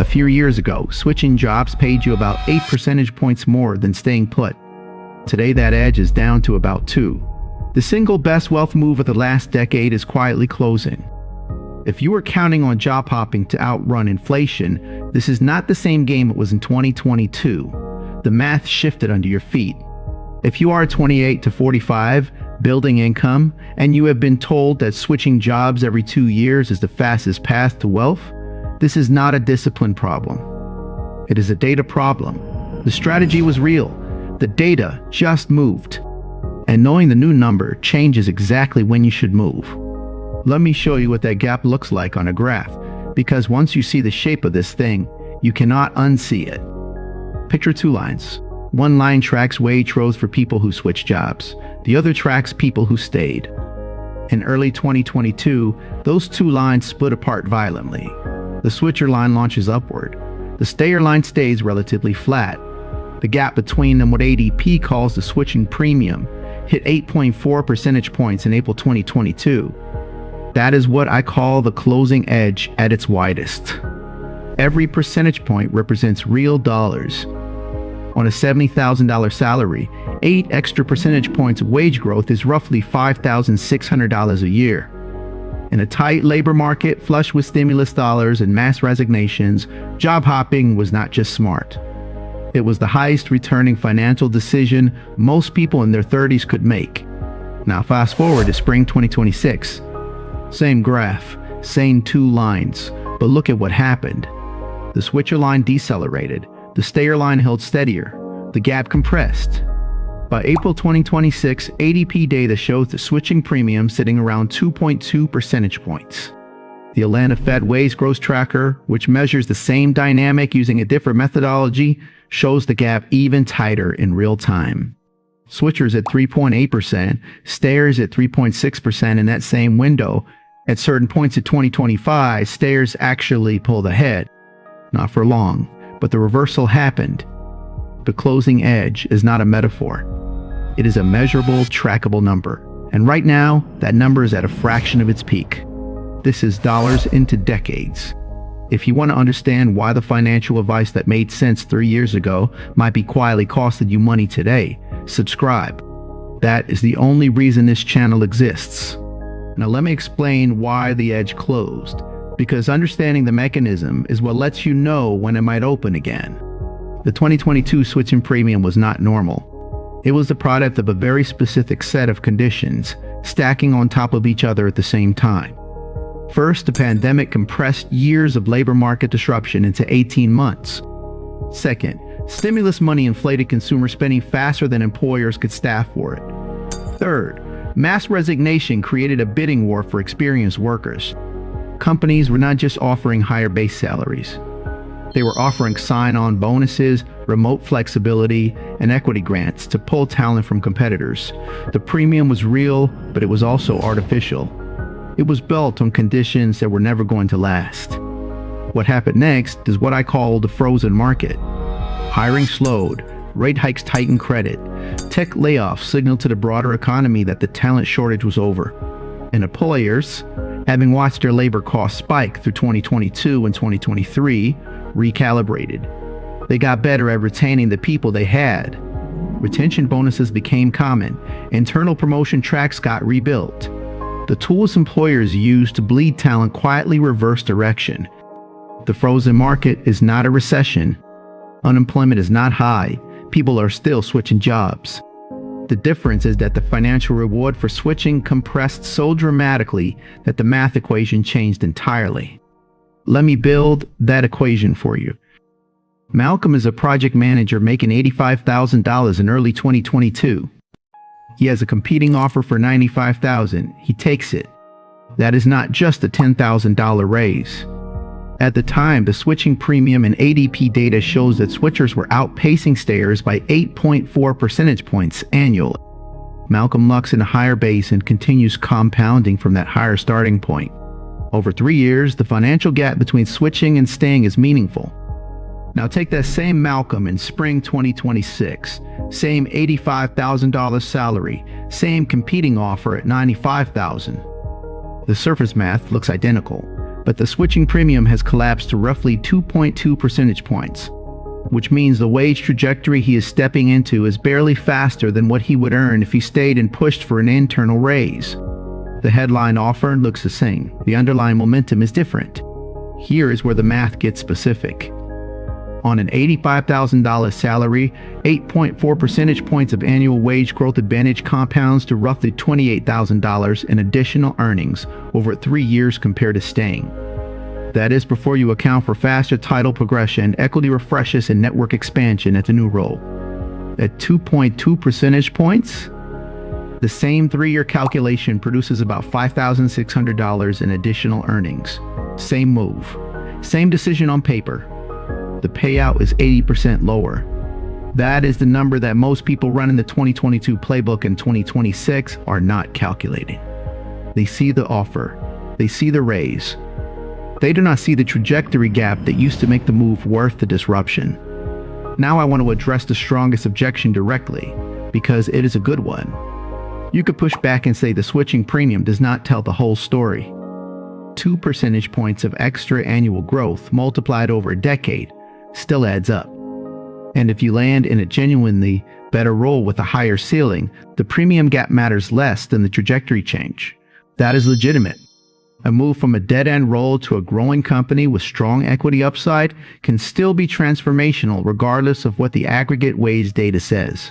A few years ago, switching jobs paid you about 8 percentage points more than staying put. Today, that edge is down to about 2. The single best wealth move of the last decade is quietly closing. If you were counting on job hopping to outrun inflation, this is not the same game it was in 2022. The math shifted under your feet. If you are 28 to 45, building income, and you have been told that switching jobs every 2 years is the fastest path to wealth, this is not a discipline problem. It is a data problem. The strategy was real. The data just moved. And knowing the new number changes exactly when you should move. Let me show you what that gap looks like on a graph, because once you see the shape of this thing, you cannot unsee it. Picture 2 lines. One line tracks wage growth for people who switch jobs. The other tracks people who stayed. In early 2022, those 2 lines split apart violently. The switcher line launches upward. The stayer line stays relatively flat. The gap between them, what ADP calls the switching premium, hit 8.4 percentage points in April 2022. That is what I call the closing edge at its widest. Every percentage point represents real dollars. On a $70,000 salary, 8 extra percentage points of wage growth is roughly $5,600 a year. In a tight labor market flush with stimulus dollars and mass resignations, job hopping was not just smart. It was the highest returning financial decision most people in their 30s could make. Now fast forward to spring 2026. Same graph, same 2 lines, but look at what happened. The switcher line decelerated. The stayer line held steadier. The gap compressed. By April 2026, ADP data shows the switching premium sitting around 2.2 percentage points. The Atlanta Fed Wage Growth Tracker, which measures the same dynamic using a different methodology, shows the gap even tighter in real time. Switchers at 3.8%, stayers at 3.6% in that same window. At certain points in 2025, stayers actually pulled ahead. Not for long, but the reversal happened. The closing edge is not a metaphor. It is a measurable, trackable number. And right now, that number is at a fraction of its peak. This is dollars into decades. If you want to understand why the financial advice that made sense 3 years ago might be quietly costing you money today, subscribe. That is the only reason this channel exists. Now let me explain why the edge closed, because understanding the mechanism is what lets you know when it might open again. The 2022 switching premium was not normal. It was the product of a very specific set of conditions, stacking on top of each other at the same time. First, the pandemic compressed years of labor market disruption into 18 months. Second, stimulus money inflated consumer spending faster than employers could staff for it. Third, mass resignation created a bidding war for experienced workers. Companies were not just offering higher base salaries. They were offering sign-on bonuses, remote flexibility, and equity grants to pull talent from competitors. The premium was real, but it was also artificial. It was built on conditions that were never going to last. What happened next is what I call the frozen market. Hiring slowed, rate hikes tightened credit, tech layoffs signaled to the broader economy that the talent shortage was over. And employers, having watched their labor costs spike through 2022 and 2023, recalibrated. They got better at retaining the people they had. Retention bonuses became common. Internal promotion tracks got rebuilt. The tools employers used to bleed talent quietly reversed direction. The frozen market is not a recession. Unemployment is not high. People are still switching jobs. The difference is that the financial reward for switching compressed so dramatically that the math equation changed entirely. Let me build that equation for you. Malcolm is a project manager making $85,000 in early 2022. He has a competing offer for $95,000. He takes it. That is not just a $10,000 raise. At the time, the switching premium in ADP data shows that switchers were outpacing stayers by 8.4 percentage points annually. Malcolm lucks in a higher base and continues compounding from that higher starting point. Over 3 years, the financial gap between switching and staying is meaningful. Now take that same Malcolm in spring 2026, same $85,000 salary, same competing offer at $95,000. The surface math looks identical, but but the switching premium has collapsed to roughly 2.2 percentage points, which means the wage trajectory he is stepping into is barely faster than what he would earn if he stayed and pushed for an internal raise. The headline offer looks the same. The underlying momentum is different. Here is where the math gets specific. On an $85,000 salary, 8.4 percentage points of annual wage growth advantage compounds to roughly $28,000 in additional earnings over 3 years compared to staying. That is before you account for faster title progression, equity refreshes, and network expansion at the new role. At 2.2 percentage points, the same 3-year calculation produces about $5,600 in additional earnings. Same move. Same decision on paper. The payout is 80% lower. That is the number that most people running the 2022 playbook in 2026 are not calculating. They see the offer. They see the raise. They do not see the trajectory gap that used to make the move worth the disruption. Now I want to address the strongest objection directly, because it is a good one. You could push back and say the switching premium does not tell the whole story. 2 percentage points of extra annual growth multiplied over a decade still adds up. And if you land in a genuinely better role with a higher ceiling, the premium gap matters less than the trajectory change. That is legitimate. A move from a dead-end role to a growing company with strong equity upside can still be transformational regardless of what the aggregate wage data says.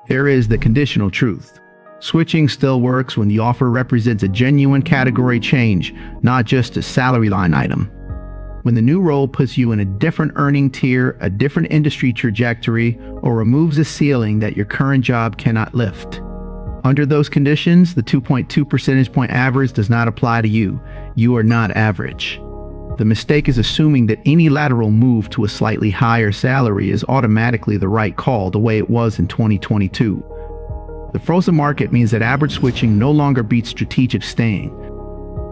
Here is the conditional truth. Switching still works when the offer represents a genuine category change, not just a salary line item. When the new role puts you in a different earning tier, a different industry trajectory, or removes a ceiling that your current job cannot lift. Under those conditions, the 2.2 percentage point average does not apply to you. You are not average. The mistake is assuming that any lateral move to a slightly higher salary is automatically the right call the way it was in 2022. The frozen market means that average switching no longer beats strategic staying,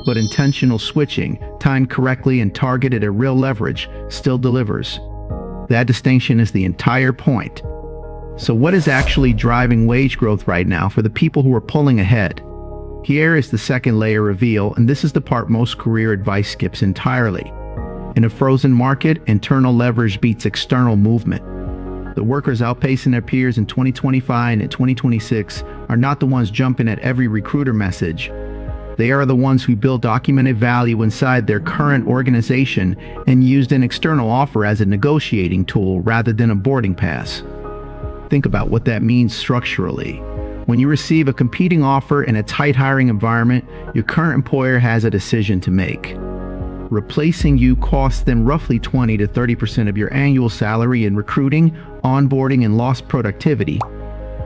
but intentional switching, timed correctly and targeted at real leverage, still delivers. That distinction is the entire point. So what is actually driving wage growth right now for the people who are pulling ahead? Here is the second layer reveal, and this is the part most career advice skips entirely. In a frozen market, internal leverage beats external movement. The workers outpacing their peers in 2025 and 2026 are not the ones jumping at every recruiter message. They are the ones who build documented value inside their current organization and used an external offer as a negotiating tool rather than a boarding pass. Think about what that means structurally. When you receive a competing offer in a tight hiring environment, your current employer has a decision to make. Replacing you costs them roughly 20 to 30% of your annual salary in recruiting, onboarding, and lost productivity.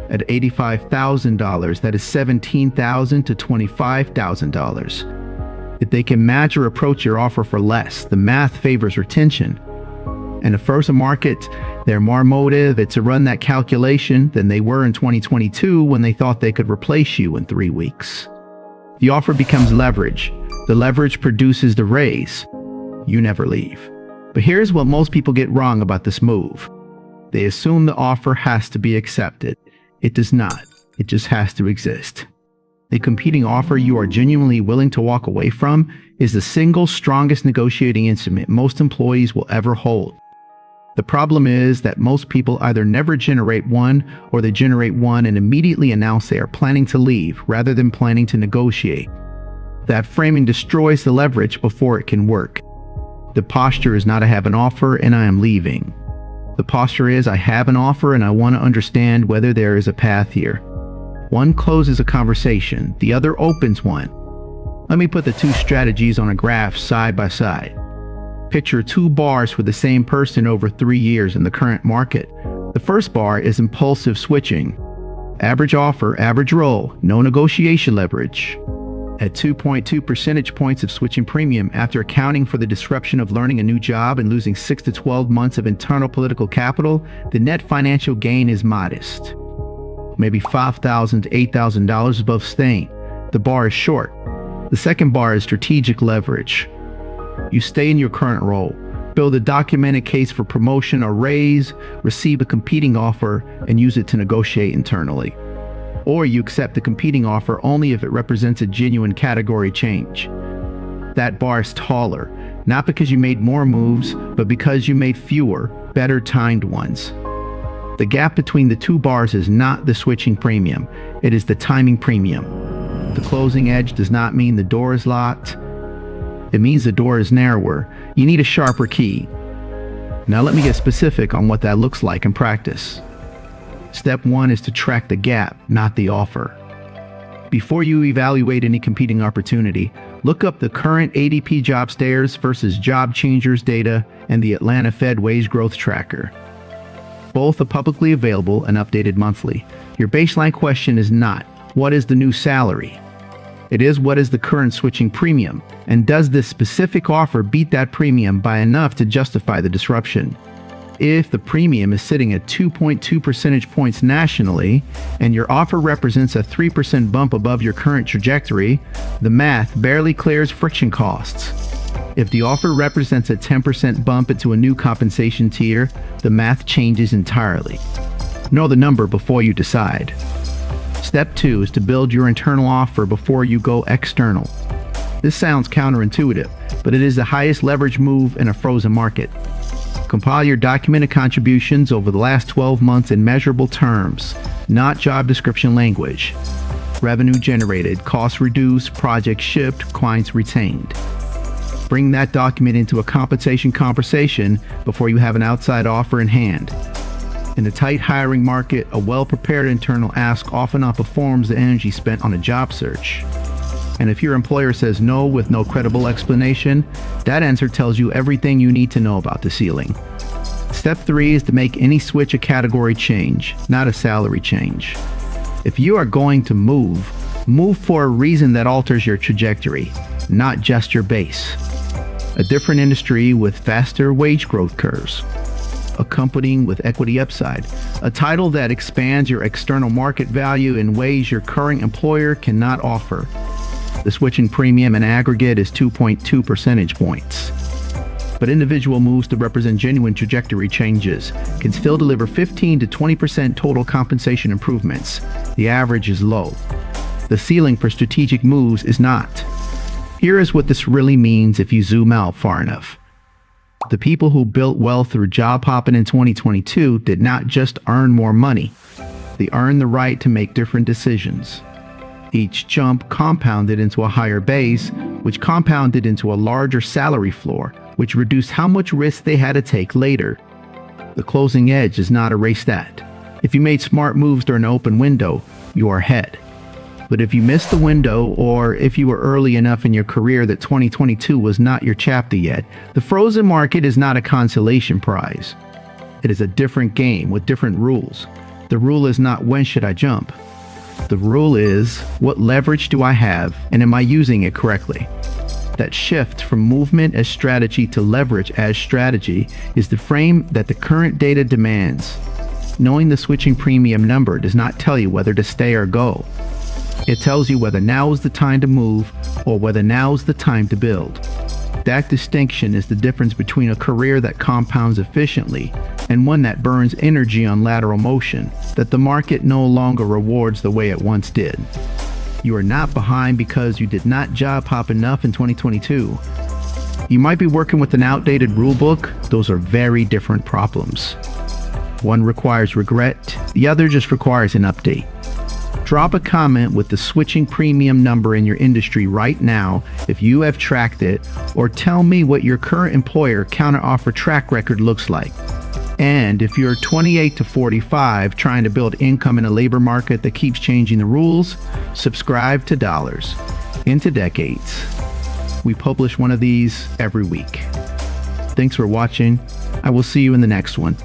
At $85,000, that is $17,000 to $25,000. If they can match or approach your offer for less, the math favors retention. And if first a market, they're more motivated to run that calculation than they were in 2022 when they thought they could replace you in 3 weeks. The offer becomes leverage. The leverage produces the raise. You never leave. But here's what most people get wrong about this move. They assume the offer has to be accepted. It does not. It just has to exist. A competing offer you are genuinely willing to walk away from is the single strongest negotiating instrument most employees will ever hold. The problem is that most people either never generate one, or they generate one and immediately announce they are planning to leave rather than planning to negotiate. That framing destroys the leverage before it can work. The posture is not I have an offer and I am leaving. The posture is I have an offer and I want to understand whether there is a path here. One closes a conversation, the other opens one. Let me put the two strategies on a graph side by side. Picture 2 bars for the same person over 3 years in the current market. The first bar is impulsive switching. Average offer, average role, no negotiation leverage. At 2.2 percentage points of switching premium after accounting for the disruption of learning a new job and losing 6 to 12 months of internal political capital, the net financial gain is modest. Maybe $5,000 to $8,000 above staying. The bar is short. The second bar is strategic leverage. You stay in your current role, build a documented case for promotion or raise, receive a competing offer, and use it to negotiate internally. Or you accept the competing offer only if it represents a genuine category change. That bar is taller, not because you made more moves, but because you made fewer, better timed ones. The gap between the two bars is not the switching premium, it is the timing premium. The closing edge does not mean the door is locked. It means the door is narrower. You need a sharper key. Now let me get specific on what that looks like in practice. Step 1 is to track the gap, not the offer. Before you evaluate any competing opportunity, look up the current ADP job stairs versus job changers data and the Atlanta Fed wage growth tracker. Both are publicly available and updated monthly. Your baseline question is not, what is the new salary? It is, what is the current switching premium? And does this specific offer beat that premium by enough to justify the disruption? If the premium is sitting at 2.2 percentage points nationally, and your offer represents a 3% bump above your current trajectory, the math barely clears friction costs. If the offer represents a 10% bump into a new compensation tier, the math changes entirely. Know the number before you decide. Step 2 is to build your internal offer before you go external. This sounds counterintuitive, but it is the highest leverage move in a frozen market. Compile your documented contributions over the last 12 months in measurable terms, not job description language. Revenue generated, costs reduced, projects shipped, clients retained. Bring that document into a compensation conversation before you have an outside offer in hand. In a tight hiring market, a well-prepared internal ask often outperforms the energy spent on a job search. And if your employer says no with no credible explanation, that answer tells you everything you need to know about the ceiling. Step 3 is to make any switch a category change, not a salary change. If you are going to move for a reason that alters your trajectory, not just your base. A different industry with faster wage growth curves. Accompanying with equity upside, a title that expands your external market value in ways your current employer cannot offer. The switching premium in aggregate is 2.2 percentage points. But individual moves to represent genuine trajectory changes can still deliver 15 to 20% total compensation improvements. The average is low. The ceiling for strategic moves is not. Here is what this really means if you zoom out far enough. The people who built wealth through job hopping in 2022 did not just earn more money. They earned the right to make different decisions. Each jump compounded into a higher base, which compounded into a larger salary floor, which reduced how much risk they had to take later. The closing edge does not erase that. If you made smart moves during an open window, you are ahead. But if you missed the window, or if you were early enough in your career that 2022 was not your chapter yet, the frozen market is not a consolation prize. It is a different game with different rules. The rule is not when should I jump. The rule is what leverage do I have and am I using it correctly? That shift from movement as strategy to leverage as strategy is the frame that the current data demands. Knowing the switching premium number does not tell you whether to stay or go. It tells you whether now is the time to move or whether now is the time to build. That distinction is the difference between a career that compounds efficiently and one that burns energy on lateral motion that the market no longer rewards the way it once did. You are not behind because you did not job hop enough in 2022. You might be working with an outdated rulebook. Those are very different problems. One requires regret, the other just requires an update. Drop a comment with the switching premium number in your industry right now if you have tracked it, or tell me what your current employer counteroffer track record looks like. And if you're 28 to 45 trying to build income in a labor market that keeps changing the rules, subscribe to Dollars into Decades. We publish one of these every week. Thanks for watching. I will see you in the next one.